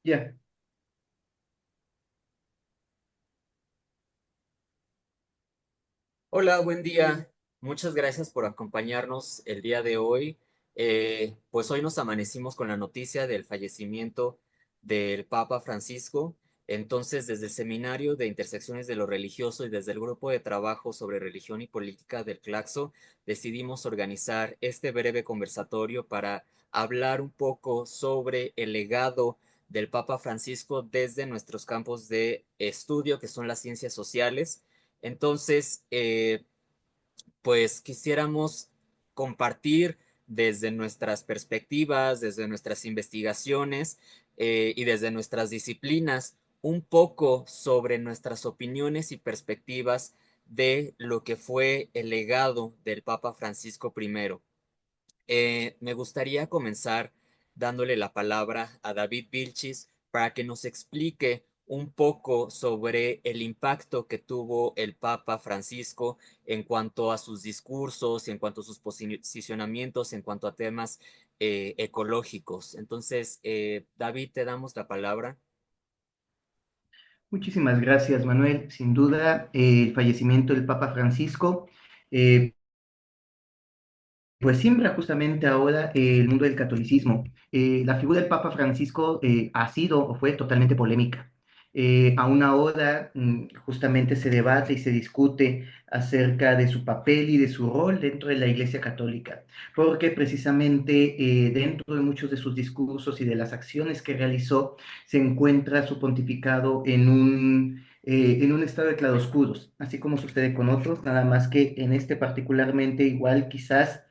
Ya. Hola, buen día. Muchas gracias por acompañarnos el día de hoy. Pues hoy nos amanecimos con la noticia del fallecimiento del Papa Francisco. Entonces, desde el Seminario de Intersecciones de lo Religioso y desde el Grupo de Trabajo sobre Religión y Política del Claxo, decidimos organizar este breve conversatorio para hablar un poco sobre el legado del Papa Francisco desde nuestros campos de estudio, que son las ciencias sociales. Entonces, pues quisiéramos compartir desde nuestras perspectivas, desde nuestras investigaciones y desde nuestras disciplinas un poco sobre nuestras opiniones y perspectivas de lo que fue el legado del Papa Francisco I. Me gustaría comenzar dándole la palabra a David Vilchis para que nos explique un poco sobre el impacto que tuvo el Papa Francisco en cuanto a sus discursos, en cuanto a sus posicionamientos, en cuanto a temas ecológicos. Entonces, David, te damos la palabra. Muchísimas gracias, Manuel. Sin duda, el fallecimiento del Papa Francisco, eh, pues siembra justamente ahora el mundo del catolicismo. La figura del Papa Francisco ha sido o fue totalmente polémica. Aún ahora justamente se debate y se discute acerca de su papel y de su rol dentro de la Iglesia Católica, porque precisamente dentro de muchos de sus discursos y de las acciones que realizó se encuentra su pontificado en un estado de claroscuros, así como sucede con otros, nada más que en este particularmente igual quizás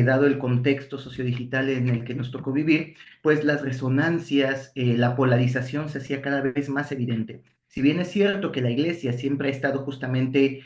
dado el contexto sociodigital en el que nos tocó vivir, pues las resonancias, la polarización se hacía cada vez más evidente. Si bien es cierto que la iglesia siempre ha estado justamente,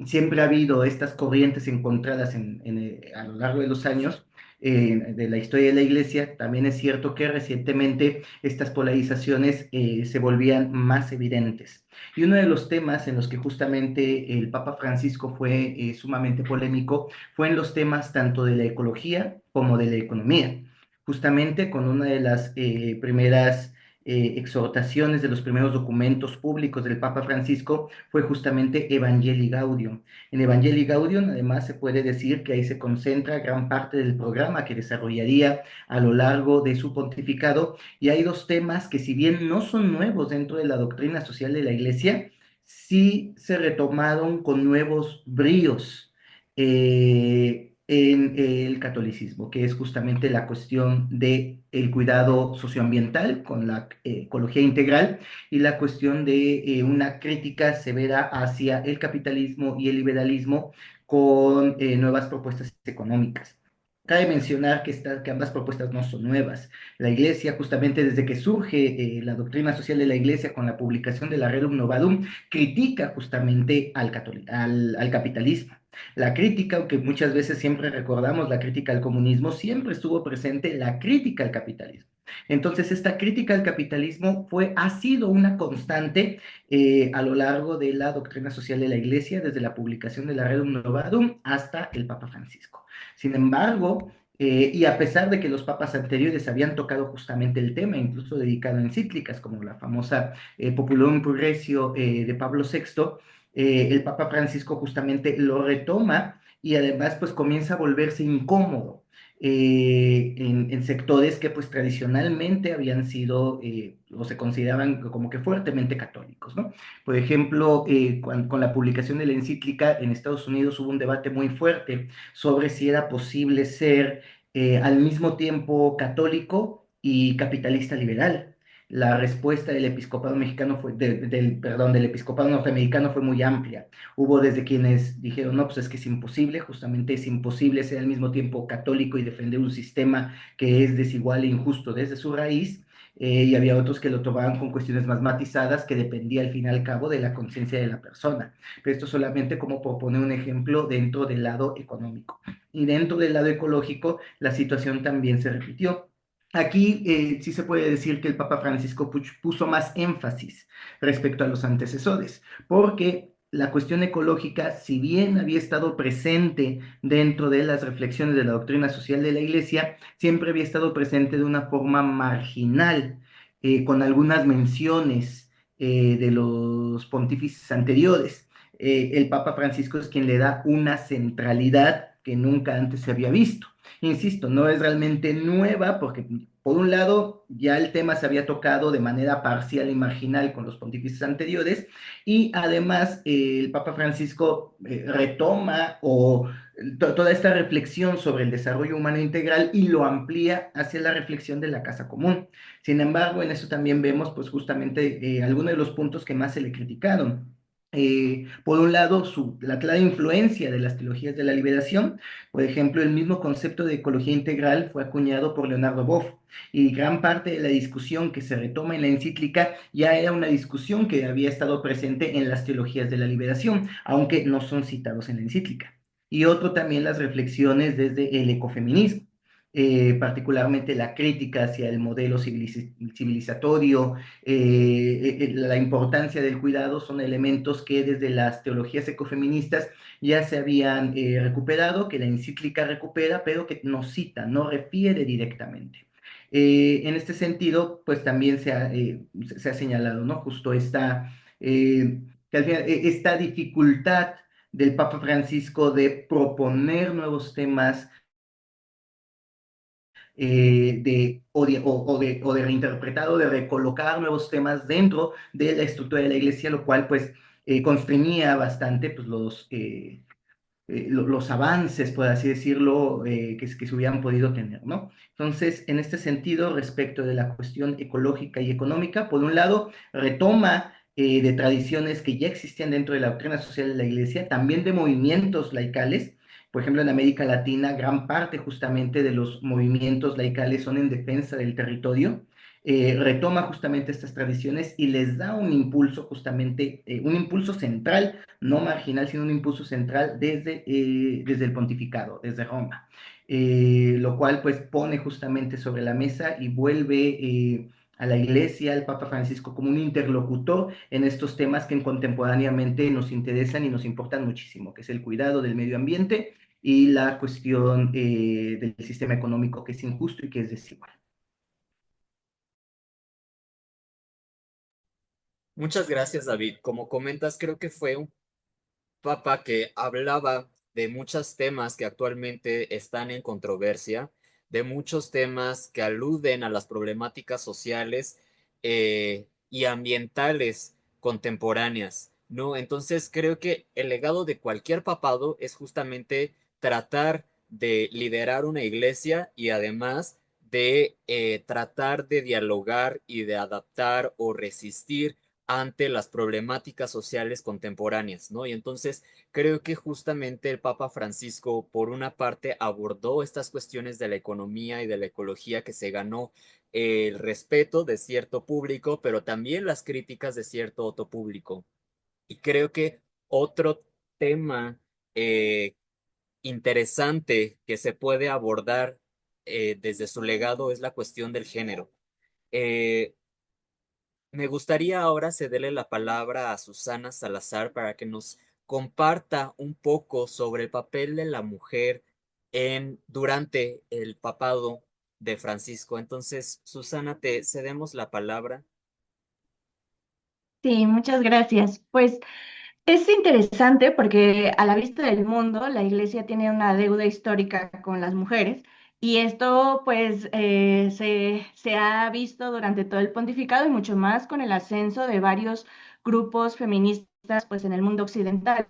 siempre ha habido estas corrientes encontradas a lo largo de los años, de la historia de la iglesia, también es cierto que recientemente estas polarizaciones se volvían más evidentes. Y uno de los temas en los que justamente el Papa Francisco fue sumamente polémico fue en los temas tanto de la ecología como de la economía. Justamente con una de las primeras exhortaciones de los primeros documentos públicos del Papa Francisco fue justamente Evangelii Gaudium. En Evangelii Gaudium, además, se puede decir que ahí se concentra gran parte del programa que desarrollaría a lo largo de su pontificado, y hay dos temas que, si bien no son nuevos dentro de la doctrina social de la Iglesia, sí se retomaron con nuevos bríos en el catolicismo, que es justamente la cuestión de el cuidado socioambiental con la ecología integral y la cuestión de una crítica severa hacia el capitalismo y el liberalismo con nuevas propuestas económicas. Cabe mencionar que ambas propuestas no son nuevas. La Iglesia, justamente desde que surge la doctrina social de la Iglesia con la publicación de la Rerum Novadum, critica justamente al capitalismo. La crítica, aunque muchas veces siempre recordamos la crítica al comunismo, siempre estuvo presente la crítica al capitalismo. Entonces, esta crítica al capitalismo ha sido una constante a lo largo de la doctrina social de la Iglesia, desde la publicación de la Rerum Novarum hasta el Papa Francisco. Sin embargo, y a pesar de que los papas anteriores habían tocado justamente el tema, incluso dedicado a encíclicas, como la famosa Populum Progressio de Pablo VI, el Papa Francisco justamente lo retoma y además pues comienza a volverse incómodo en sectores que pues tradicionalmente habían sido o se consideraban como que fuertemente católicos, ¿no? Por ejemplo, con la publicación de la encíclica en Estados Unidos hubo un debate muy fuerte sobre si era posible ser al mismo tiempo católico y capitalista liberal. La respuesta del episcopado mexicano perdón, del episcopado norteamericano fue muy amplia. Hubo desde quienes dijeron, no, pues es que es imposible, justamente es imposible ser al mismo tiempo católico y defender un sistema que es desigual e injusto desde su raíz, y había otros que lo tomaban con cuestiones más matizadas que dependía al fin y al cabo de la conciencia de la persona. Pero esto solamente como propone un ejemplo dentro del lado económico. Y dentro del lado ecológico, la situación también se repitió. Aquí sí se puede decir que el Papa Francisco puso más énfasis respecto a los antecesores, porque la cuestión ecológica, si bien había estado presente dentro de las reflexiones de la doctrina social de la Iglesia, siempre había estado presente de una forma marginal. con algunas menciones de los pontífices anteriores. El Papa Francisco es quien le da una centralidad que nunca antes se había visto. Insisto, no es realmente nueva porque, por un lado, ya el tema se había tocado de manera parcial y marginal con los pontífices anteriores, y además el Papa Francisco retoma toda esta reflexión sobre el desarrollo humano integral y lo amplía hacia la reflexión de la casa común. Sin embargo, en eso también vemos pues justamente algunos de los puntos que más se le criticaron. Por un lado, la clara influencia de las teologías de la liberación. Por ejemplo, el mismo concepto de ecología integral fue acuñado por Leonardo Boff, y gran parte de la discusión que se retoma en la encíclica ya era una discusión que había estado presente en las teologías de la liberación, aunque no son citados en la encíclica. Y otro también las reflexiones desde el ecofeminismo, particularmente la crítica hacia el modelo civilizatorio, la importancia del cuidado, son elementos que desde las teologías ecofeministas ya se habían recuperado, que la encíclica recupera, pero que no cita, no refiere directamente. En este sentido, pues también se ha señalado, ¿no? Justo que al final, esta dificultad del Papa Francisco de proponer nuevos temas, o de reinterpretar o de recolocar nuevos temas dentro de la estructura de la iglesia, lo cual pues constreñía bastante pues, los avances, por así decirlo, que se hubieran podido tener, ¿no? Entonces, en este sentido, respecto de la cuestión ecológica y económica, por un lado, retoma de tradiciones que ya existían dentro de la doctrina social de la Iglesia, también de movimientos laicales. Por ejemplo, en América Latina, gran parte justamente de los movimientos laicales son en defensa del territorio. Retoma justamente estas tradiciones y les da un impulso justamente, un impulso central, no marginal, sino un impulso central desde el pontificado, desde Roma. Lo cual pues pone justamente sobre la mesa y vuelve a la Iglesia, al Papa Francisco, como un interlocutor en estos temas que contemporáneamente nos interesan y nos importan muchísimo, que es el cuidado del medio ambiente y la cuestión del sistema económico, que es injusto y que es desigual. Muchas gracias, David. Como comentas, creo que fue un papa que hablaba de muchos temas que actualmente están en controversia, de muchos temas que aluden a las problemáticas sociales y ambientales contemporáneas, ¿no? Entonces creo que el legado de cualquier papado es justamente tratar de liderar una iglesia y además de tratar de dialogar y de adaptar o resistir ante las problemáticas sociales contemporáneas, ¿no? Y entonces creo que justamente el Papa Francisco, por una parte, abordó estas cuestiones de la economía y de la ecología que se ganó el respeto de cierto público, pero también las críticas de cierto otro público. Y creo que otro tema eh, interesante que se puede abordar desde su legado es la cuestión del género. Eh, Me gustaría ahora cederle la palabra a Susana Salazar para que nos comparta un poco sobre el papel de la mujer durante el papado de Francisco. Entonces, Susana, te cedemos la palabra. Sí, muchas gracias. Pues es interesante porque a la vista del mundo, la Iglesia tiene una deuda histórica con las mujeres y esto pues se ha visto durante todo el pontificado y mucho más con el ascenso de varios grupos feministas pues en el mundo occidental.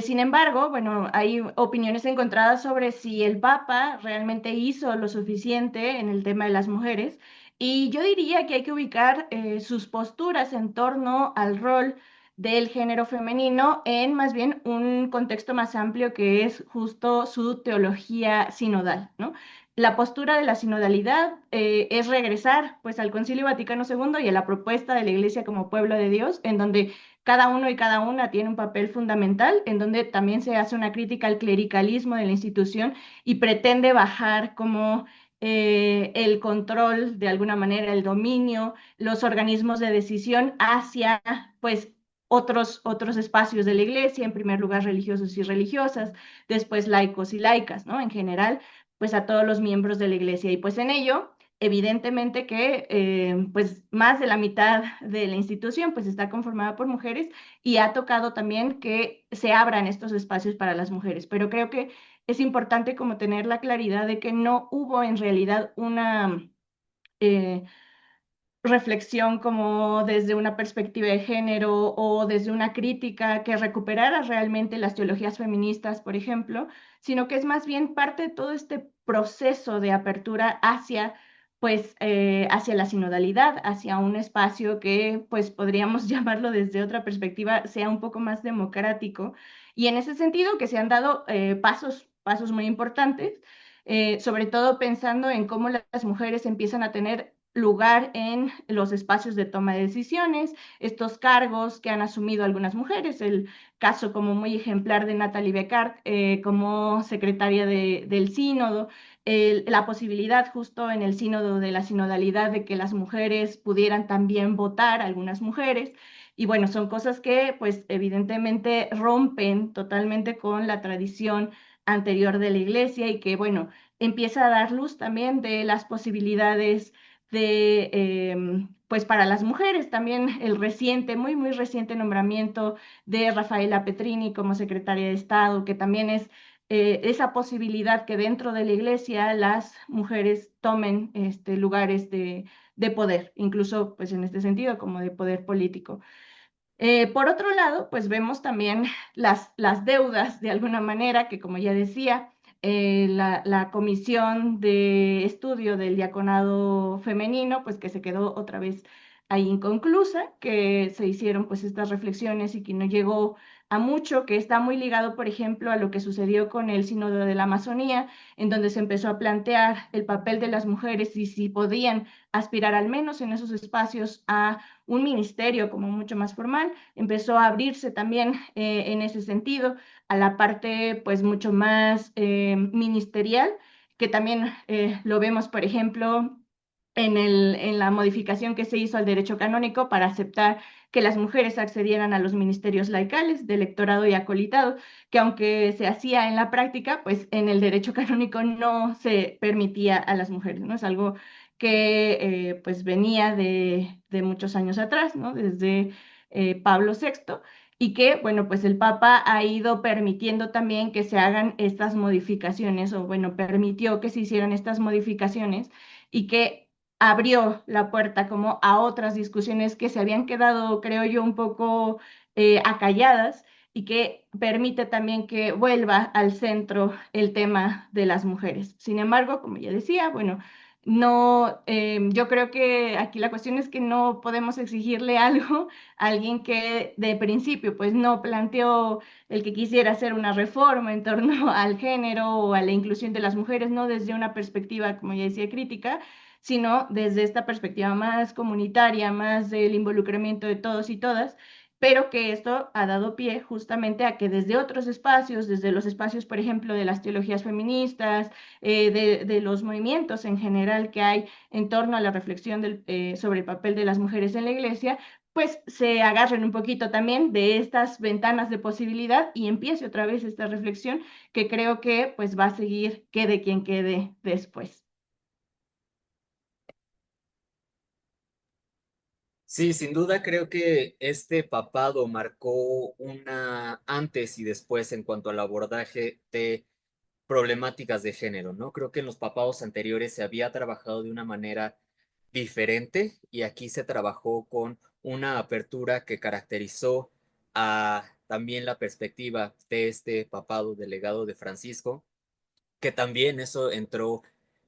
Sin embargo, bueno, hay opiniones encontradas sobre si el Papa realmente hizo lo suficiente en el tema de las mujeres, y yo diría que hay que ubicar sus posturas en torno al rol del género femenino en más bien un contexto más amplio que es justo su teología sinodal, ¿no? La postura de la sinodalidad es regresar pues al Concilio Vaticano II y a la propuesta de la Iglesia como pueblo de Dios, en donde cada uno y cada una tiene un papel fundamental, en donde también se hace una crítica al clericalismo de la institución y pretende bajar como el control, de alguna manera, el dominio, los organismos de decisión hacia, pues, otros espacios de la iglesia, en primer lugar religiosos y religiosas, después laicos y laicas, ¿no? En general, pues a todos los miembros de la iglesia. Y pues en ello evidentemente que pues más de la mitad de la institución pues está conformada por mujeres y ha tocado también que se abran estos espacios para las mujeres. Pero creo que es importante como tener la claridad de que no hubo en realidad una eh, reflexión como desde una perspectiva de género o desde una crítica que recuperara realmente las teologías feministas, por ejemplo, sino que es más bien parte de todo este proceso de apertura hacia pues hacia la sinodalidad, hacia un espacio que pues podríamos llamarlo desde otra perspectiva, sea un poco más democrático. Y en ese sentido que se han dado pasos muy importantes, sobre todo pensando en cómo las mujeres empiezan a tener lugar en los espacios de toma de decisiones, estos cargos que han asumido algunas mujeres, el caso como muy ejemplar de Natalie Becart como secretaria del sínodo, la posibilidad justo en el sínodo de la sinodalidad de que las mujeres pudieran también votar, algunas mujeres, y bueno, son cosas que pues evidentemente rompen totalmente con la tradición anterior de la iglesia y que bueno, empieza a dar luz también de las posibilidades de, pues para las mujeres, también el reciente, muy reciente nombramiento de Rafaela Petrini como secretaria de Estado, que también es esa posibilidad que dentro de la iglesia las mujeres tomen lugares de poder, incluso pues en este sentido como de poder político. Por otro lado, pues vemos también las deudas de alguna manera, que como ya decía, la comisión de estudio del diaconado femenino, pues que se quedó otra vez ahí inconclusa, que se hicieron pues estas reflexiones y que no llegó a mucho, que está muy ligado, por ejemplo, a lo que sucedió con el Sínodo de la Amazonía, en donde se empezó a plantear el papel de las mujeres y si podían aspirar al menos en esos espacios a un ministerio como mucho más formal, empezó a abrirse también en ese sentido a la parte pues mucho más ministerial, que también lo vemos, por ejemplo, en la modificación que se hizo al derecho canónico para aceptar que las mujeres accedieran a los ministerios laicales de lectorado y acolitado, que aunque se hacía en la práctica, pues en el derecho canónico no se permitía a las mujeres, ¿no? Es algo que pues venía de muchos años atrás, ¿no? Desde Pablo VI, y que, bueno, pues el Papa ha ido permitiendo también que se hagan estas modificaciones, o bueno, permitió que se hicieran estas modificaciones y que abrió la puerta como a otras discusiones que se habían quedado, creo yo, un poco acalladas y que permite también que vuelva al centro el tema de las mujeres. Sin embargo, como ya decía, bueno, no, yo creo que aquí la cuestión es que no podemos exigirle algo a alguien que de principio pues no planteó el que quisiera hacer una reforma en torno al género o a la inclusión de las mujeres, no desde una perspectiva, como ya decía, crítica, sino desde esta perspectiva más comunitaria, más del involucramiento de todos y todas, pero que esto ha dado pie justamente a que desde otros espacios, desde los espacios, por ejemplo, de las teologías feministas, de los movimientos en general que hay en torno a la reflexión sobre el papel de las mujeres en la iglesia, pues se agarren un poquito también de estas ventanas de posibilidad y empiece otra vez esta reflexión que creo que pues va a seguir quede quien quede después. Sí, sin duda creo que este papado marcó una antes y después en cuanto al abordaje de problemáticas de género, ¿no? Creo que en los papados anteriores se había trabajado de una manera diferente y aquí se trabajó con una apertura que caracterizó a también la perspectiva de este papado delegado de Francisco, que también eso entró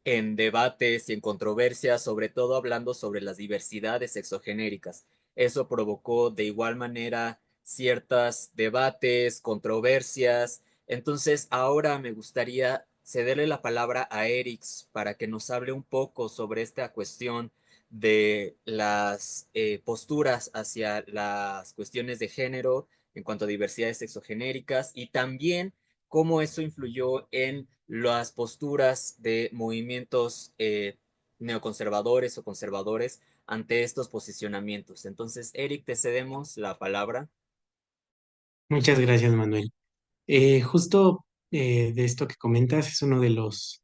en debates y en controversias, sobre todo hablando sobre las diversidades sexogenéricas. Eso provocó de igual manera ciertos debates, controversias. Entonces, ahora me gustaría cederle la palabra a Erix para que nos hable un poco sobre esta cuestión de las posturas hacia las cuestiones de género en cuanto a diversidades sexogenéricas y también cómo eso influyó en las posturas de movimientos neoconservadores o conservadores ante estos posicionamientos. Entonces, Eric, te cedemos la palabra. Muchas gracias, Manuel. Justo de esto que comentas es uno de los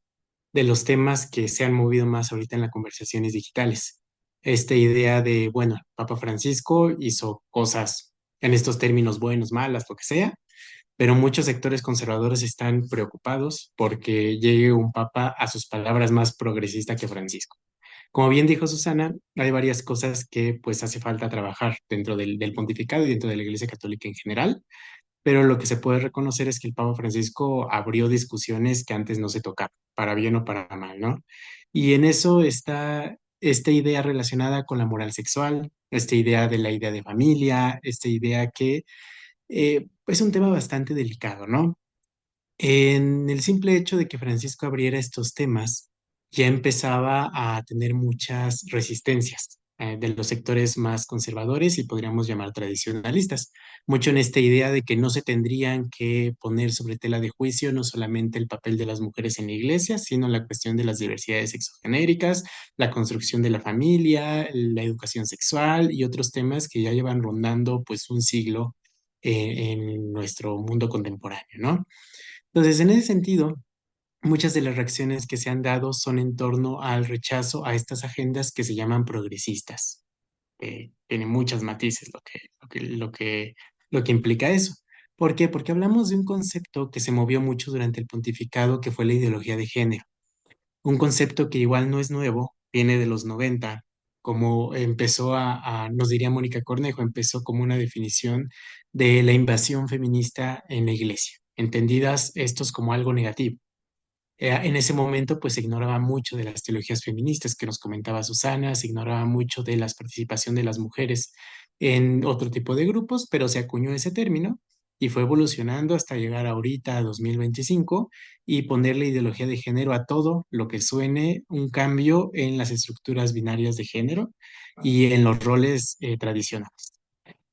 de los temas que se han movido más ahorita en las conversaciones digitales. Esta idea de, bueno, Papa Francisco hizo cosas en estos términos buenos, malas, lo que sea, pero muchos sectores conservadores están preocupados porque llegue un papa a sus palabras más progresista que Francisco. Como bien dijo Susana, hay varias cosas que pues hace falta trabajar dentro del pontificado y dentro de la Iglesia Católica en general, pero lo que se puede reconocer es que el Papa Francisco abrió discusiones que antes no se tocaban, para bien o para mal, ¿no? Y en eso está esta idea relacionada con la moral sexual, esta idea de la idea de familia, esta idea que es un tema bastante delicado, ¿no? En el simple hecho de que Francisco abriera estos temas, ya empezaba a tener muchas resistencias de los sectores más conservadores y podríamos llamar tradicionalistas. Mucho en esta idea de que no se tendrían que poner sobre tela de juicio no solamente el papel de las mujeres en la iglesia, sino la cuestión de las diversidades sexogenéricas, la construcción de la familia, la educación sexual y otros temas que ya llevan rondando pues un siglo en nuestro mundo contemporáneo, ¿no? Entonces, en ese sentido, muchas de las reacciones que se han dado son en torno al rechazo a estas agendas que se llaman progresistas. Tiene muchos matices lo que implica eso. ¿Por qué? Porque hablamos de un concepto que se movió mucho durante el pontificado, que fue la ideología de género. Un concepto que igual no es nuevo, viene de los 90, como empezó nos diría Mónica Cornejo, empezó como una definición de la invasión feminista en la iglesia, entendidas estos como algo negativo. En ese momento, pues se ignoraba mucho de las teologías feministas que nos comentaba Susana, se ignoraba mucho de la participación de las mujeres en otro tipo de grupos, pero se acuñó ese término y fue evolucionando hasta llegar ahorita a 2025 y ponerle ideología de género a todo lo que suene un cambio en las estructuras binarias de género y en los roles tradicionales.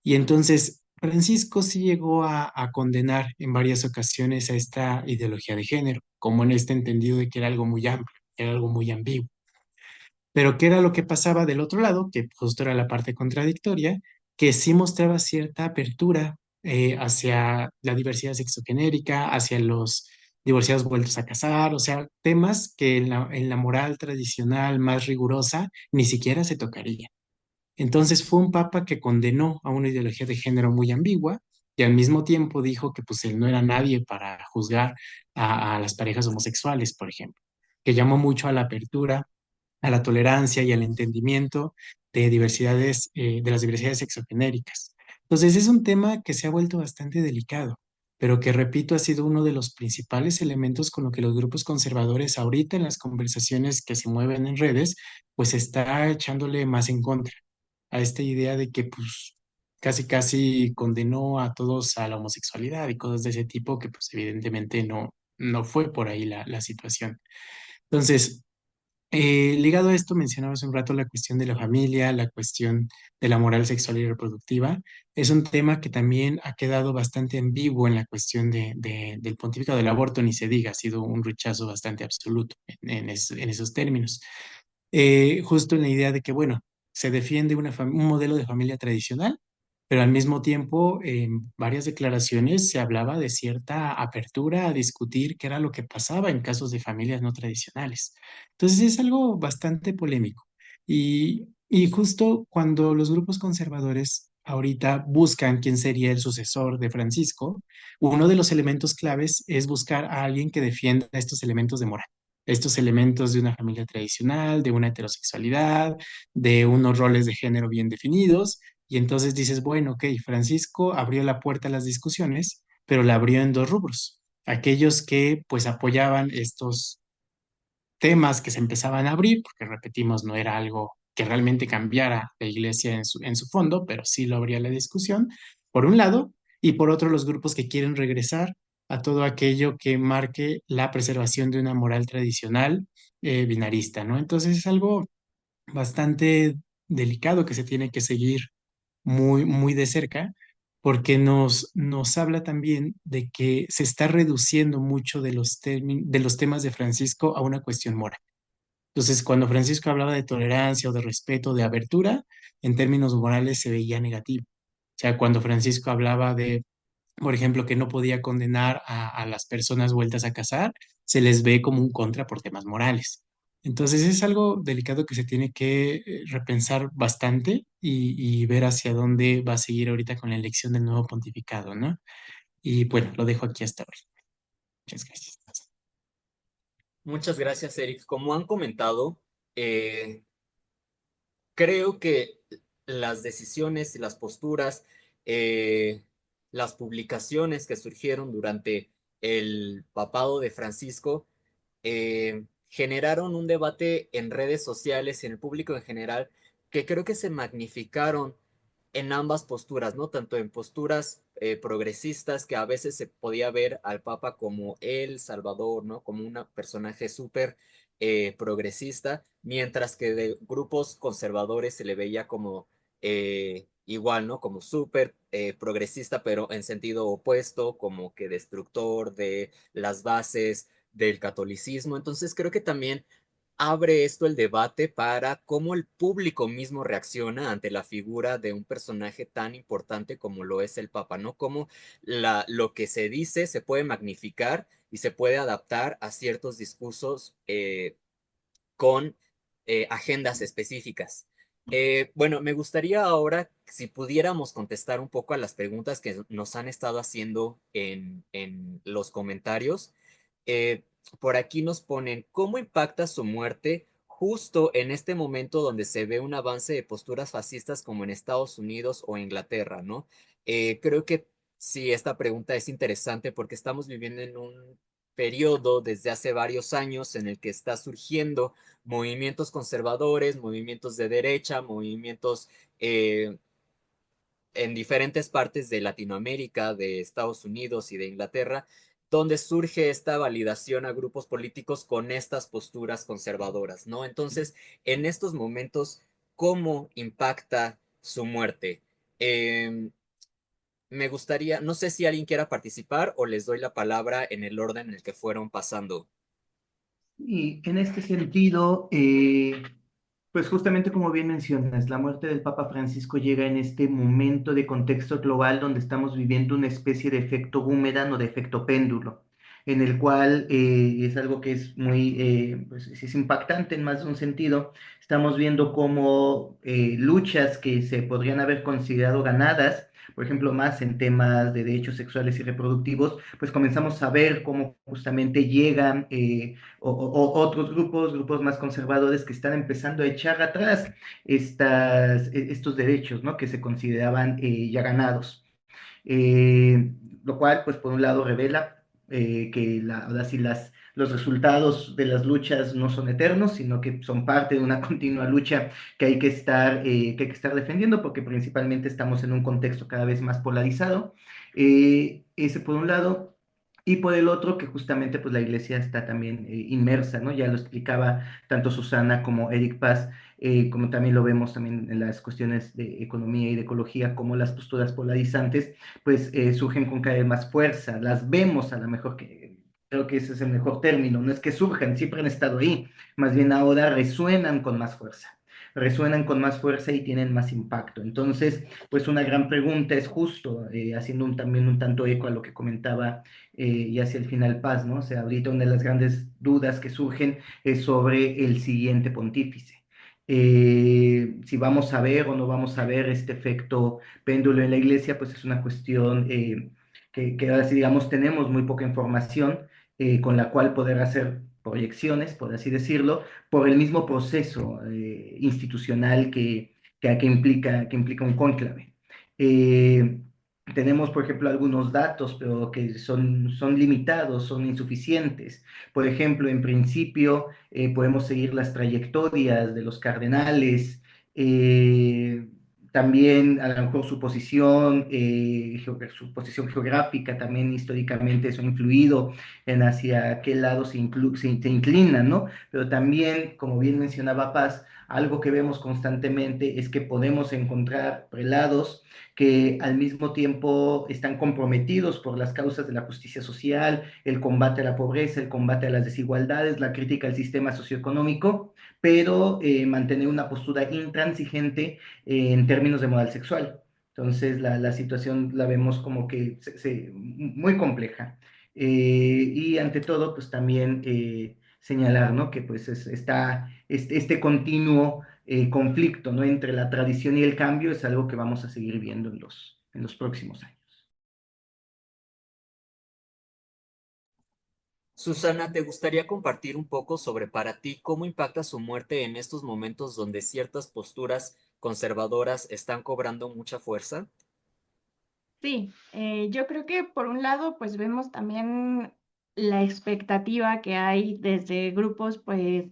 Y entonces Francisco sí llegó a condenar en varias ocasiones a esta ideología de género, como en este entendido de que era algo muy amplio, era algo muy ambiguo. Pero ¿qué era lo que pasaba del otro lado? Que justo era la parte contradictoria, que sí mostraba cierta apertura hacia la diversidad sexogenérica, hacia los divorciados vueltos a casar, o sea, temas que en la moral tradicional más rigurosa ni siquiera se tocaría. Entonces fue un papa que condenó a una ideología de género muy ambigua y al mismo tiempo dijo que pues él no era nadie para juzgar a las parejas homosexuales, por ejemplo, que llamó mucho a la apertura, a la tolerancia y al entendimiento de las diversidades sexogenéricas. Entonces es un tema que se ha vuelto bastante delicado, pero que, repito, ha sido uno de los principales elementos con lo que los grupos conservadores ahorita en las conversaciones que se mueven en redes, pues está echándole más en contra a esta idea de que pues casi casi condenó a todos a la homosexualidad y cosas de ese tipo que pues evidentemente no fue por ahí la situación. Entonces, ligado a esto, mencionaba hace un rato la cuestión de la familia, la cuestión de la moral sexual y reproductiva. Es un tema que también ha quedado bastante ambiguo en la cuestión del pontificado del aborto, ni se diga, ha sido un rechazo bastante absoluto en esos términos. Justo en la idea de que, bueno, se defiende un modelo de familia tradicional, pero al mismo tiempo en varias declaraciones se hablaba de cierta apertura a discutir qué era lo que pasaba en casos de familias no tradicionales. Entonces es algo bastante polémico. Y justo cuando los grupos conservadores ahorita buscan quién sería el sucesor de Francisco, uno de los elementos claves es buscar a alguien que defienda estos elementos de moral, estos elementos de una familia tradicional, de una heterosexualidad, de unos roles de género bien definidos. Y entonces dices, bueno, ok, Francisco abrió la puerta a las discusiones, pero la abrió en dos rubros. Aquellos que pues apoyaban estos temas que se empezaban a abrir, porque repetimos, no era algo que realmente cambiara la iglesia en su fondo, pero sí lo abría la discusión, por un lado, y por otro los grupos que quieren regresar a todo aquello que marque la preservación de una moral tradicional binarista, ¿no? Entonces es algo bastante delicado que se tiene que seguir muy, muy de cerca, porque nos habla también de que se está reduciendo mucho de los temas de Francisco a una cuestión moral. Entonces, cuando Francisco hablaba de tolerancia o de respeto, de abertura, en términos morales se veía negativo. O sea, cuando Francisco hablaba de por ejemplo, que no podía condenar a las personas vueltas a casar, se les ve como un contra por temas morales. Entonces es algo delicado que se tiene que repensar bastante y ver hacia dónde va a seguir ahorita con la elección del nuevo pontificado, ¿no? Y bueno, lo dejo aquí hasta hoy. Muchas gracias. Muchas gracias, Eric. Como han comentado, eh, creo que las decisiones y las posturas, eh, las publicaciones que surgieron durante el papado de Francisco, generaron un debate en redes sociales y en el público en general que creo que se magnificaron en ambas posturas, ¿no? Tanto en posturas progresistas, que a veces se podía ver al Papa como el Salvador, ¿no? Como un personaje súper progresista, mientras que de grupos conservadores se le veía como igual, ¿no? Como súper progresista, pero en sentido opuesto, como que destructor de las bases del catolicismo. Entonces creo que también abre esto el debate para cómo el público mismo reacciona ante la figura de un personaje tan importante como lo es el Papa, ¿no? Cómo lo que se dice se puede magnificar y se puede adaptar a ciertos discursos con agendas específicas. Bueno, me gustaría ahora si pudiéramos contestar un poco a las preguntas que nos han estado haciendo en los comentarios. Eh, por aquí nos ponen, ¿cómo impacta su muerte justo en este momento donde se ve un avance de posturas fascistas como en Estados Unidos o Inglaterra, ¿no? Creo que sí, esta pregunta es interesante porque estamos viviendo en un periodo desde hace varios años en el que está surgiendo movimientos conservadores, movimientos de derecha, movimientos en diferentes partes de Latinoamérica, de Estados Unidos y de Inglaterra, donde surge esta validación a grupos políticos con estas posturas conservadoras, ¿no? Entonces, en estos momentos, ¿cómo impacta su muerte? Me gustaría, no sé si alguien quiera participar o les doy la palabra en el orden en el que fueron pasando. Y en este sentido, pues justamente como bien mencionas, la muerte del Papa Francisco llega en este momento de contexto global donde estamos viviendo una especie de efecto boomerang o de efecto péndulo, en el cual es algo que es muy, pues es impactante en más de un sentido. Estamos viendo cómo luchas que se podrían haber considerado ganadas, por ejemplo, más en temas de derechos sexuales y reproductivos, pues comenzamos a ver cómo justamente llegan otros grupos, grupos más conservadores que están empezando a echar atrás estos derechos, ¿no? Que se consideraban ya ganados. Eh, lo cual, pues por un lado, revela que ahora sí los resultados de las luchas no son eternos, sino que son parte de una continua lucha que hay que estar defendiendo, porque principalmente estamos en un contexto cada vez más polarizado. Ese por un lado. Y por el otro, que justamente pues la iglesia está también inmersa, ¿no? Ya lo explicaba tanto Susana como Eric Paz, como también lo vemos también en las cuestiones de economía y de ecología, como las posturas polarizantes pues surgen con cada vez más fuerza, las vemos a lo mejor que creo que ese es el mejor término, no es que surjan, siempre han estado ahí, más bien ahora resuenan con más fuerza y tienen más impacto. Entonces, pues una gran pregunta es justo, haciendo también un tanto eco a lo que comentaba y hacia el final Paz, ¿no? O sea, ahorita una de las grandes dudas que surgen es sobre el siguiente pontífice. Si vamos a ver o no vamos a ver este efecto péndulo en la iglesia, pues es una cuestión que ahora sí, digamos, tenemos muy poca información con la cual poder hacer proyecciones, por así decirlo, por el mismo proceso institucional que implica un cónclave. Eh, Tenemos, por ejemplo, algunos datos, pero que son limitados, son insuficientes. Por ejemplo, en principio, podemos seguir las trayectorias de los cardenales, eh, también a lo mejor su posición geográfica, también históricamente eso ha influido en hacia qué lado se inclina, ¿no? Pero también, como bien mencionaba Paz, algo que vemos constantemente es que podemos encontrar prelados que al mismo tiempo están comprometidos por las causas de la justicia social, el combate a la pobreza, el combate a las desigualdades, la crítica al sistema socioeconómico, pero mantener una postura intransigente en términos de moral sexual. Entonces, la situación la vemos como que muy compleja. Y ante todo, pues también señalar, ¿no? Que pues está este continuo conflicto, ¿no? Entre la tradición y el cambio es algo que vamos a seguir viendo en los próximos años. Susana, ¿te gustaría compartir un poco sobre para ti cómo impacta su muerte en estos momentos donde ciertas posturas conservadoras están cobrando mucha fuerza? Sí, yo creo que por un lado, pues vemos también la expectativa que hay desde grupos, pues,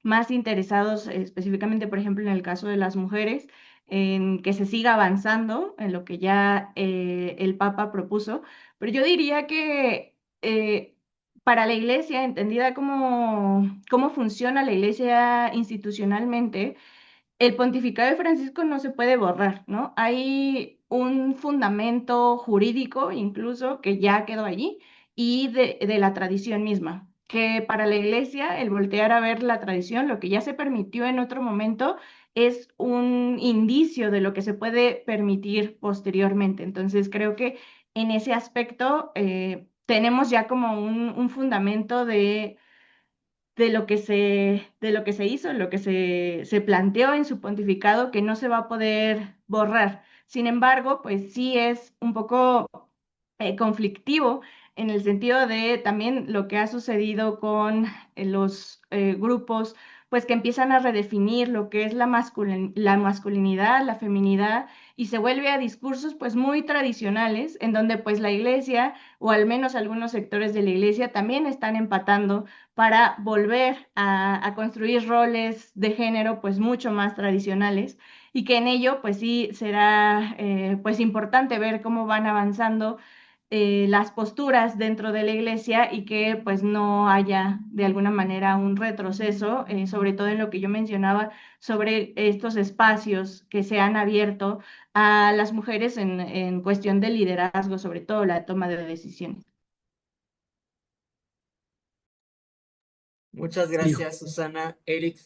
más interesados, específicamente, por ejemplo, en el caso de las mujeres, en que se siga avanzando en lo que ya el Papa propuso. Pero yo diría que para la Iglesia, entendida cómo funciona la Iglesia institucionalmente, el pontificado de Francisco no se puede borrar, ¿no? Hay un fundamento jurídico incluso que ya quedó allí y de la tradición misma, que para la iglesia el voltear a ver la tradición, lo que ya se permitió en otro momento, es un indicio de lo que se puede permitir posteriormente. Entonces creo que en ese aspecto tenemos ya como un fundamento de lo que se hizo, lo que se planteó en su pontificado, que no se va a poder borrar. Sin embargo, pues sí es un poco conflictivo en el sentido de también lo que ha sucedido con los grupos, pues que empiezan a redefinir lo que es la masculinidad, la feminidad, y se vuelve a discursos pues muy tradicionales, en donde pues la iglesia, o al menos algunos sectores de la iglesia, también están empatando para volver a construir roles de género pues mucho más tradicionales y que en ello pues sí será pues importante ver cómo van avanzando las posturas dentro de la iglesia y que pues no haya de alguna manera un retroceso, sobre todo en lo que yo mencionaba sobre estos espacios que se han abierto a las mujeres en cuestión de liderazgo, sobre todo la toma de decisiones. Muchas Sí, gracias, Susana. Eric,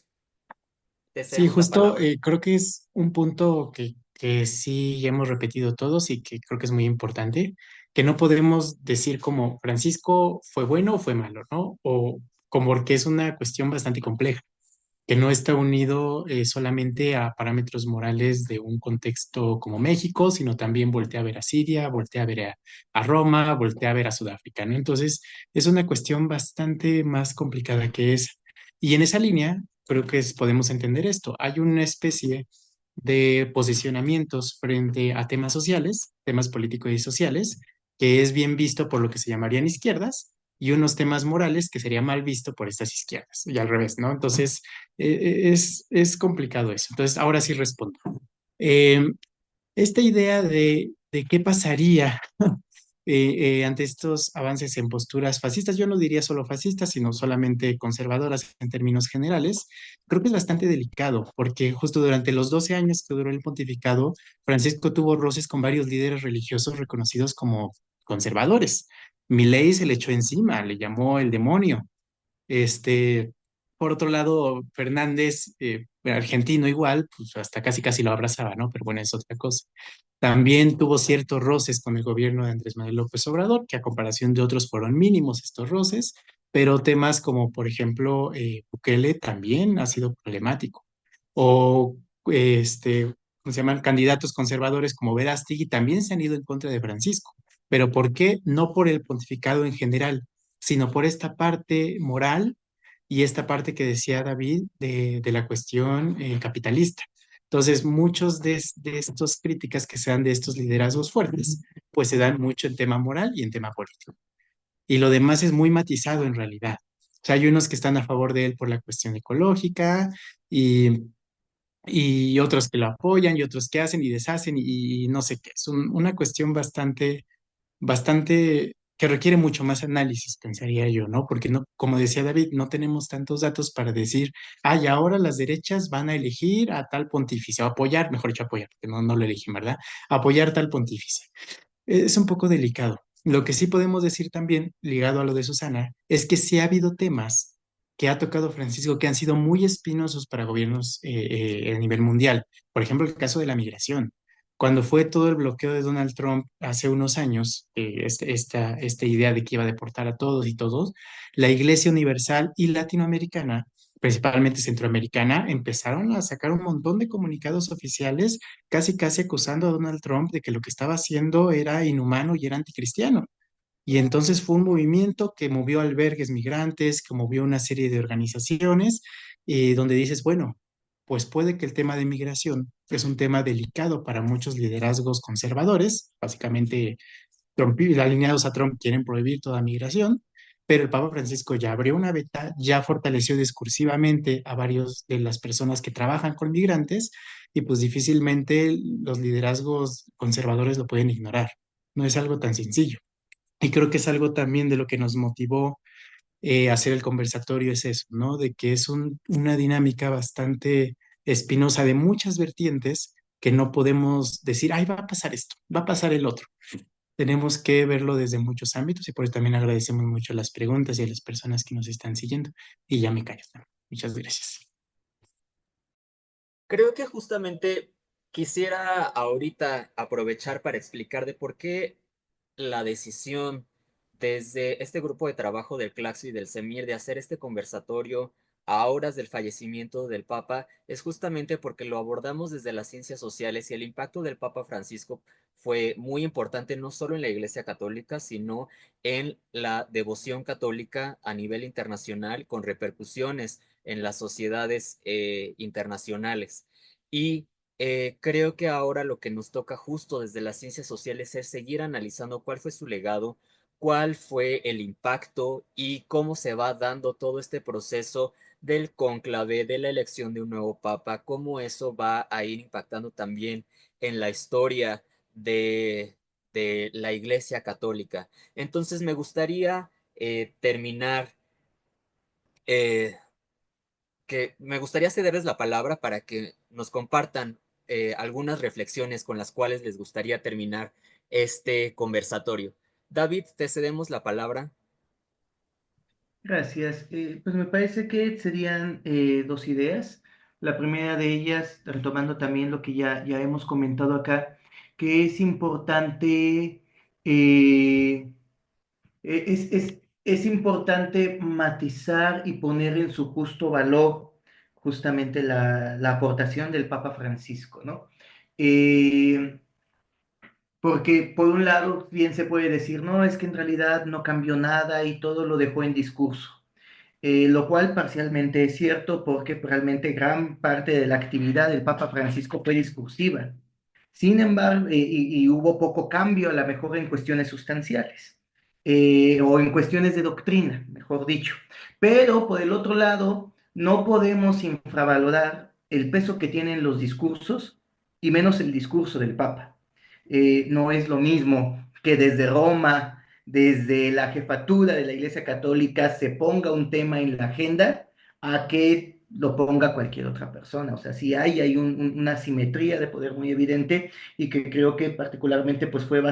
te sí, cedemos la justo palabra. creo que es un punto que sí hemos repetido todos y que creo que es muy importante, que no podemos decir como Francisco fue bueno o fue malo, ¿no? O como que es una cuestión bastante compleja, que no está unido solamente a parámetros morales de un contexto como México, sino también voltea a ver a Siria, voltea a ver a Roma, voltea a ver a Sudáfrica, ¿no? Entonces, es una cuestión bastante más complicada que esa. Y en esa línea, creo que podemos entender esto. Hay una especie de posicionamientos frente a temas sociales, temas políticos y sociales, que es bien visto por lo que se llamarían izquierdas, y unos temas morales que sería mal visto por estas izquierdas, y al revés, ¿no? Entonces, es complicado eso. Entonces, ahora sí respondo. Eh, Esta idea de qué pasaría ante estos avances en posturas fascistas, yo no diría solo fascistas, sino solamente conservadoras en términos generales, creo que es bastante delicado, porque justo durante los 12 años que duró el pontificado, Francisco tuvo roces con varios líderes religiosos reconocidos como conservadores. Milei se le echó encima, le llamó el demonio. Este, por otro lado, Fernández, argentino igual, pues hasta casi casi lo abrazaba, ¿no? Pero bueno, es otra cosa. También tuvo ciertos roces con el gobierno de Andrés Manuel López Obrador, que a comparación de otros fueron mínimos estos roces, pero temas como, por ejemplo, Bukele también ha sido problemático. O, ¿cómo se llaman? Candidatos conservadores como Verástegui también se han ido en contra de Francisco. ¿Pero por qué? No por el pontificado en general, sino por esta parte moral y esta parte que decía David de la cuestión capitalista. Entonces, muchos de estos críticas que se dan de estos liderazgos fuertes, pues se dan mucho en tema moral y en tema político. Y lo demás es muy matizado en realidad. O sea, hay unos que están a favor de él por la cuestión ecológica y, y otros que lo apoyan y otros que hacen y deshacen y no sé qué. Es una cuestión bastante que requiere mucho más análisis, pensaría yo, ¿no? Porque no, como decía David, no tenemos tantos datos para decir, ay, ahora las derechas van a elegir a tal pontífice, o apoyar, mejor dicho, apoyar, porque no lo eligen, ¿verdad? Apoyar tal pontífice. Es un poco delicado. Lo que sí podemos decir también, ligado a lo de Susana, es que sí ha habido temas que ha tocado Francisco que han sido muy espinosos para gobiernos a nivel mundial. Por ejemplo, el caso de la migración. Cuando fue todo el bloqueo de Donald Trump hace unos años, esta idea de que iba a deportar a todos y todos, la Iglesia Universal y Latinoamericana, principalmente centroamericana, empezaron a sacar un montón de comunicados oficiales, casi casi acusando a Donald Trump de que lo que estaba haciendo era inhumano y era anticristiano. Y entonces fue un movimiento que movió albergues migrantes, que movió una serie de organizaciones, donde dices, bueno, pues puede que el tema de migración es un tema delicado para muchos liderazgos conservadores, básicamente alineados a Trump quieren prohibir toda migración, pero el Papa Francisco ya abrió una beta, ya fortaleció discursivamente a varios de las personas que trabajan con migrantes y pues difícilmente los liderazgos conservadores lo pueden ignorar. No es algo tan sencillo. Y creo que es algo también de lo que nos motivó hacer el conversatorio, es eso, ¿no? De que es una dinámica bastante espinosa de muchas vertientes que no podemos decir, ay, va a pasar esto, va a pasar el otro. Tenemos que verlo desde muchos ámbitos y por eso también agradecemos mucho las preguntas y a las personas que nos están siguiendo. Y ya me callo. Muchas gracias. Creo que justamente quisiera ahorita aprovechar para explicar de por qué la decisión desde este grupo de trabajo del Claxo y del CEMIR de hacer este conversatorio a horas del fallecimiento del Papa es justamente porque lo abordamos desde las ciencias sociales y el impacto del Papa Francisco fue muy importante no solo en la Iglesia Católica, sino en la devoción católica a nivel internacional con repercusiones en las sociedades internacionales. Y creo que ahora lo que nos toca justo desde las ciencias sociales es seguir analizando cuál fue su legado, cuál fue el impacto y cómo se va dando todo este proceso del cónclave, de la elección de un nuevo papa, cómo eso va a ir impactando también en la historia de la Iglesia Católica. Entonces me gustaría terminar eh, que me gustaría cederles la palabra para que nos compartan algunas reflexiones con las cuales les gustaría terminar este conversatorio. David, te cedemos la palabra. Gracias. Pues me parece que serían dos ideas. La primera de ellas, retomando también lo que ya hemos comentado acá, que es importante, es importante matizar y poner en su justo valor justamente la aportación del Papa Francisco, ¿no? Eh, Porque por un lado bien se puede decir, no, es que en realidad no cambió nada y todo lo dejó en discurso. Lo cual parcialmente es cierto porque realmente gran parte de la actividad del Papa Francisco fue discursiva. Sin embargo, y hubo poco cambio a lo mejor en cuestiones sustanciales, o en cuestiones de doctrina, mejor dicho. Pero por el otro lado, no podemos infravalorar el peso que tienen los discursos y menos el discurso del Papa. No es lo mismo que desde Roma, desde la jefatura de la Iglesia Católica, se ponga un tema en la agenda a que lo ponga cualquier otra persona. O sea, sí hay una simetría de poder muy evidente y que creo que particularmente pues fue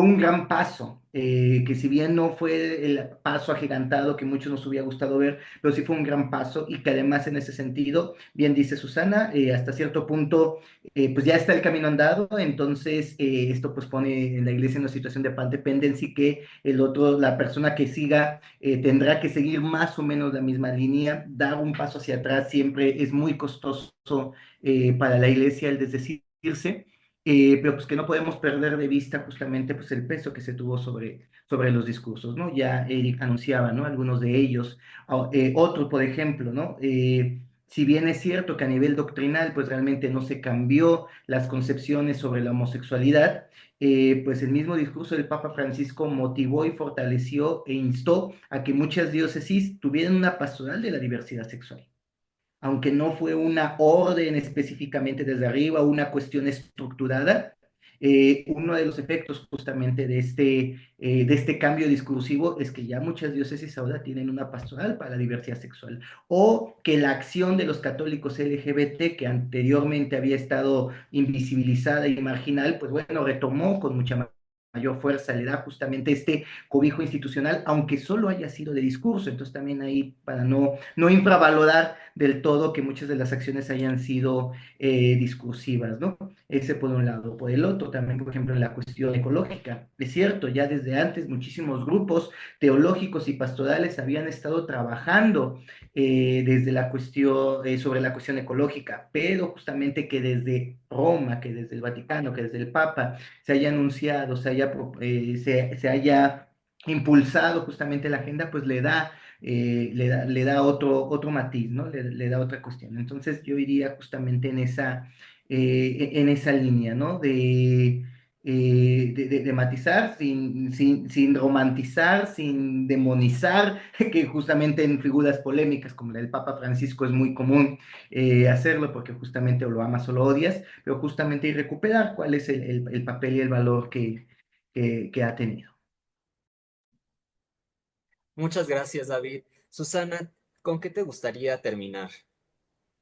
un gran paso, que si bien no fue el paso agigantado que muchos nos hubiera gustado ver, pero sí fue un gran paso y que además en ese sentido, bien dice Susana, hasta cierto punto pues ya está el camino andado, entonces esto pues pone en la iglesia en una situación de dependencia y que el otro, la persona que siga, tendrá que seguir más o menos la misma línea, dar un paso hacia atrás siempre es muy costoso para la iglesia el desdecirse, pero pues que no podemos perder de vista justamente pues el peso que se tuvo sobre los discursos, ¿no? Ya Eric anunciaba, ¿no? Algunos de ellos, otro, por ejemplo, ¿no? Si bien es cierto que a nivel doctrinal, pues realmente no se cambió las concepciones sobre la homosexualidad, pues el mismo discurso del Papa Francisco motivó y fortaleció e instó a que muchas diócesis tuvieran una pastoral de la diversidad sexual, aunque no fue una orden específicamente desde arriba, una cuestión estructurada. Uno de los efectos justamente de este cambio discursivo es que ya muchas diócesis ahora tienen una pastoral para la diversidad sexual, o que la acción de los católicos LGBT, que anteriormente había estado invisibilizada y marginal, pues bueno, retomó con mucha mayor fuerza, le da justamente este cobijo institucional, aunque solo haya sido de discurso. Entonces también ahí, para no infravalorar del todo que muchas de las acciones hayan sido discursivas, ¿no? Ese por un lado. Por el otro, también, por ejemplo, en la cuestión ecológica. Es cierto, ya desde antes muchísimos grupos teológicos y pastorales habían estado trabajando desde la cuestión, sobre la cuestión ecológica, pero justamente que desde Roma, que desde el Vaticano, que desde el Papa se haya anunciado, se haya impulsado justamente la agenda, pues le da otro matiz, ¿no? Le da otra cuestión. Entonces yo iría justamente en esa línea, ¿no? De matizar sin romantizar, sin demonizar, que justamente en figuras polémicas como la del Papa Francisco es muy común hacerlo porque justamente o lo amas o lo odias, pero justamente y recuperar cuál es el papel y el valor que ha tenido. Muchas gracias, David. Susana, ¿con qué te gustaría terminar?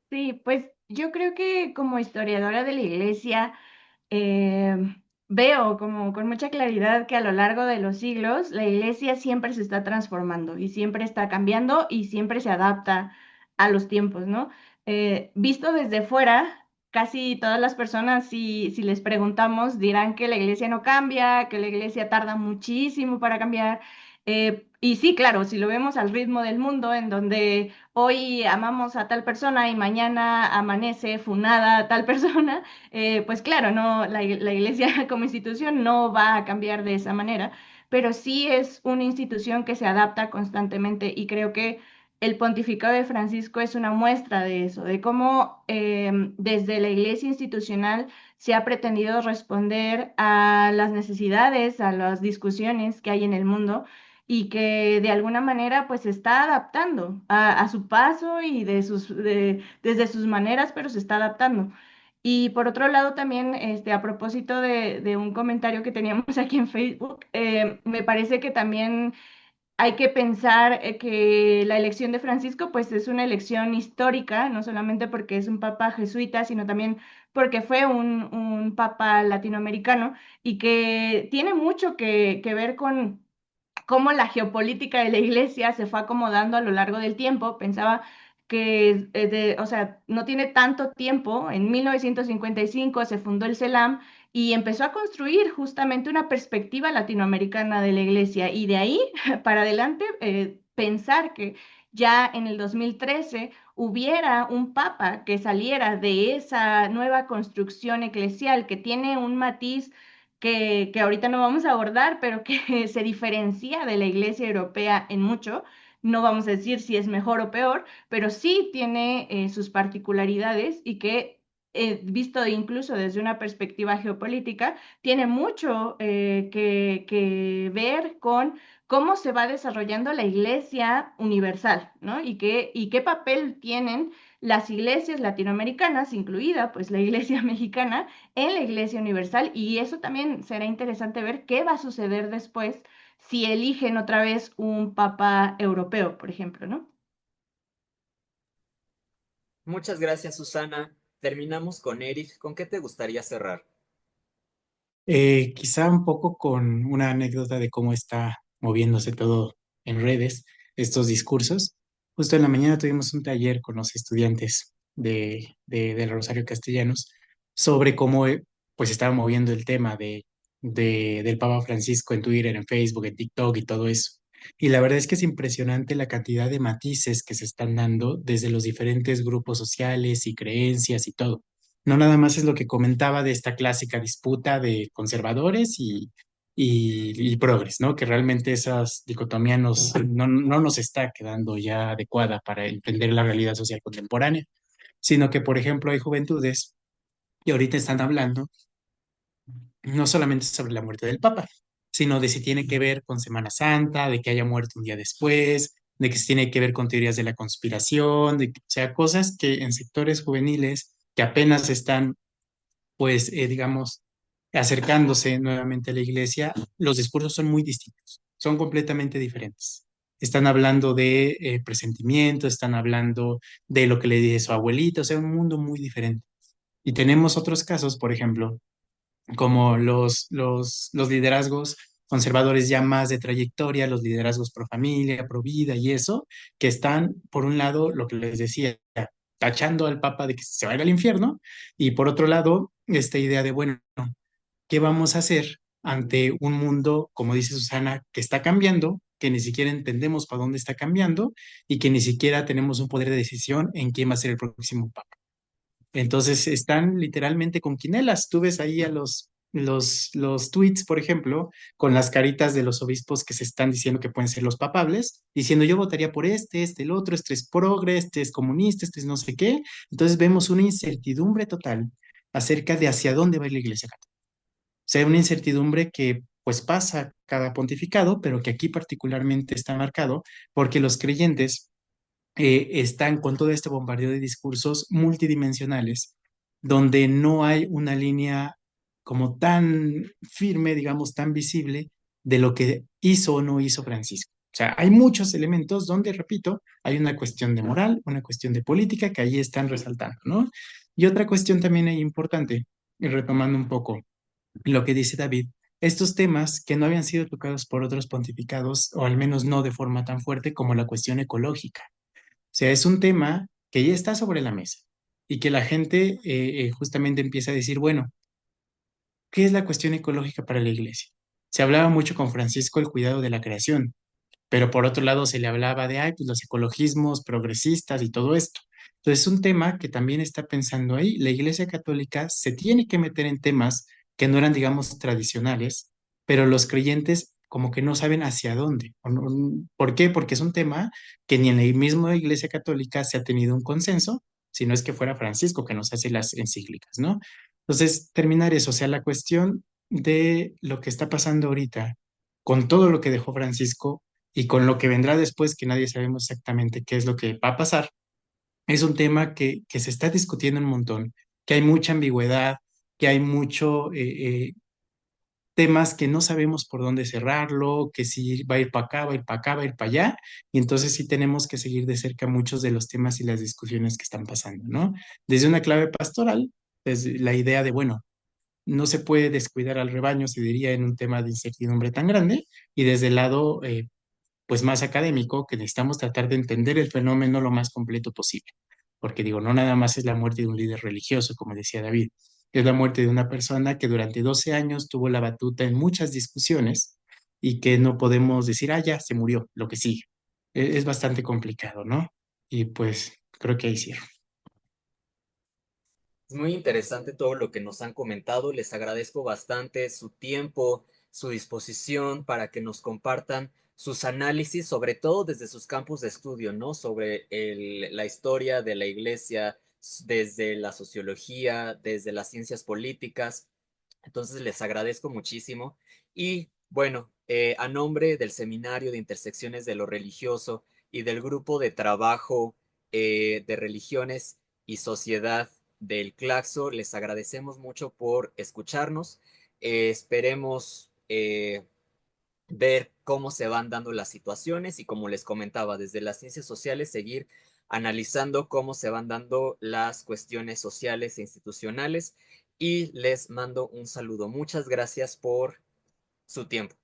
Sí, pues yo creo que como historiadora de la iglesia, eh, veo como con mucha claridad que a lo largo de los siglos la iglesia siempre se está transformando y siempre está cambiando y siempre se adapta a los tiempos, ¿no? Visto desde fuera, casi todas las personas, si les preguntamos, dirán que la iglesia no cambia, que la iglesia tarda muchísimo para cambiar. Y sí, claro, si lo vemos al ritmo del mundo, en donde hoy amamos a tal persona y mañana amanece funada a tal persona, pues claro, no, la iglesia como institución no va a cambiar de esa manera, pero sí es una institución que se adapta constantemente y creo que el pontificado de Francisco es una muestra de eso, de cómo desde la iglesia institucional se ha pretendido responder a las necesidades, a las discusiones que hay en el mundo y que de alguna manera pues se está adaptando a su paso y desde sus maneras, pero se está adaptando. Y por otro lado también, a propósito de un comentario que teníamos aquí en Facebook, me parece que también hay que pensar que la elección de Francisco pues es una elección histórica, no solamente porque es un papa jesuita, sino también porque fue un papa latinoamericano y que tiene mucho que ver con cómo la geopolítica de la iglesia se fue acomodando a lo largo del tiempo. Pensaba que, o sea, no tiene tanto tiempo. En 1955 se fundó el CELAM y empezó a construir justamente una perspectiva latinoamericana de la iglesia. Y de ahí para adelante, pensar que ya en el 2013 hubiera un papa que saliera de esa nueva construcción eclesial que tiene un matiz que ahorita no vamos a abordar, pero que se diferencia de la Iglesia Europea en mucho. No vamos a decir si es mejor o peor, pero sí tiene sus particularidades y que, visto incluso desde una perspectiva geopolítica, tiene mucho que ver con cómo se va desarrollando la Iglesia universal, ¿no? Y qué papel tienen las iglesias latinoamericanas, incluida pues la Iglesia mexicana, en la Iglesia Universal y eso también será interesante ver qué va a suceder después si eligen otra vez un papa europeo, por ejemplo, ¿no? Muchas gracias, Susana. Terminamos con Eric. ¿Con qué te gustaría cerrar? Quizá un poco con una anécdota de cómo está moviéndose todo en redes, estos discursos. Justo en la mañana tuvimos un taller con los estudiantes del Rosario Castellanos sobre cómo pues estaba moviendo el tema del Papa Francisco en Twitter, en Facebook, en TikTok y todo eso. Y la verdad es que es impresionante la cantidad de matices que se están dando desde los diferentes grupos sociales y creencias y todo. No nada más es lo que comentaba de esta clásica disputa de conservadores y progres, ¿no? Que realmente esas dicotomías no nos está quedando ya adecuada para entender la realidad social contemporánea, sino que, por ejemplo, hay juventudes que ahorita están hablando no solamente sobre la muerte del Papa, sino de si tiene que ver con Semana Santa, de que haya muerto un día después, de que si tiene que ver con teorías de la conspiración, o sea, cosas que en sectores juveniles que apenas están pues, digamos, acercándose nuevamente a la iglesia, los discursos son muy distintos, son completamente diferentes. Están hablando de presentimiento, están hablando de lo que le dice su abuelito, o sea, un mundo muy diferente. Y tenemos otros casos, por ejemplo, como los liderazgos conservadores ya más de trayectoria, los liderazgos pro familia, pro vida y eso, que están, por un lado, lo que les decía, tachando al Papa de que se vaya al infierno, y por otro lado, esta idea de, bueno, ¿qué vamos a hacer ante un mundo, como dice Susana, que está cambiando, que ni siquiera entendemos para dónde está cambiando y que ni siquiera tenemos un poder de decisión en quién va a ser el próximo papa? Entonces están literalmente con quinelas. Tú ves ahí a los tweets, por ejemplo, con las caritas de los obispos que se están diciendo que pueden ser los papables, diciendo yo votaría por este, el otro, este es progre, este es comunista, este es no sé qué. Entonces vemos una incertidumbre total acerca de hacia dónde va a ir la Iglesia Católica. O sea, una incertidumbre que pues pasa cada pontificado, pero que aquí particularmente está marcado porque los creyentes están con todo este bombardeo de discursos multidimensionales, donde no hay una línea como tan firme, digamos, tan visible de lo que hizo o no hizo Francisco. O sea, hay muchos elementos donde, repito, hay una cuestión de moral, una cuestión de política que ahí están resaltando, ¿no? Y otra cuestión también ahí importante, y retomando un poco lo que dice David, estos temas que no habían sido tocados por otros pontificados, o al menos no de forma tan fuerte como la cuestión ecológica. O sea, es un tema que ya está sobre la mesa y que la gente justamente empieza a decir, bueno, ¿qué es la cuestión ecológica para la iglesia? Se hablaba mucho con Francisco el cuidado de la creación, pero por otro lado se le hablaba de, ay, pues los ecologismos progresistas y todo esto. Entonces es un tema que también está pensando ahí. La Iglesia Católica se tiene que meter en temas que no eran, digamos, tradicionales, pero los creyentes como que no saben hacia dónde. ¿Por qué? Porque es un tema que ni en la misma Iglesia Católica se ha tenido un consenso, si no es que fuera Francisco que nos hace las encíclicas, ¿no? Entonces, terminar eso, o sea, la cuestión de lo que está pasando ahorita con todo lo que dejó Francisco y con lo que vendrá después, que nadie sabemos exactamente qué es lo que va a pasar, es un tema que se está discutiendo un montón, que hay mucha ambigüedad, que hay mucho temas que no sabemos por dónde cerrarlo, que si va a ir para acá, va a ir para acá, va a ir para allá, y entonces sí tenemos que seguir de cerca muchos de los temas y las discusiones que están pasando, ¿no? Desde una clave pastoral, desde la idea de, bueno, no se puede descuidar al rebaño, se diría, en un tema de incertidumbre tan grande, y desde el lado pues más académico, que necesitamos tratar de entender el fenómeno lo más completo posible. Porque digo, no nada más es la muerte de un líder religioso, como decía David, es la muerte de una persona que durante 12 años tuvo la batuta en muchas discusiones y que no podemos decir, ah, ya, se murió, lo que sigue. Es bastante complicado, ¿no? Y pues creo que ahí cierro. Es muy interesante todo lo que nos han comentado. Les agradezco bastante su tiempo, su disposición para que nos compartan sus análisis, sobre todo desde sus campos de estudio, ¿no? Sobre la historia de la iglesia, desde la sociología, desde las ciencias políticas. Entonces les agradezco muchísimo. Y bueno, a nombre del Seminario de Intersecciones de lo Religioso y del Grupo de Trabajo de Religiones y Sociedad del Claxo, les agradecemos mucho por escucharnos. Esperemos ver cómo se van dando las situaciones y como les comentaba, desde las ciencias sociales seguir analizando cómo se van dando las cuestiones sociales e institucionales y les mando un saludo. Muchas gracias por su tiempo.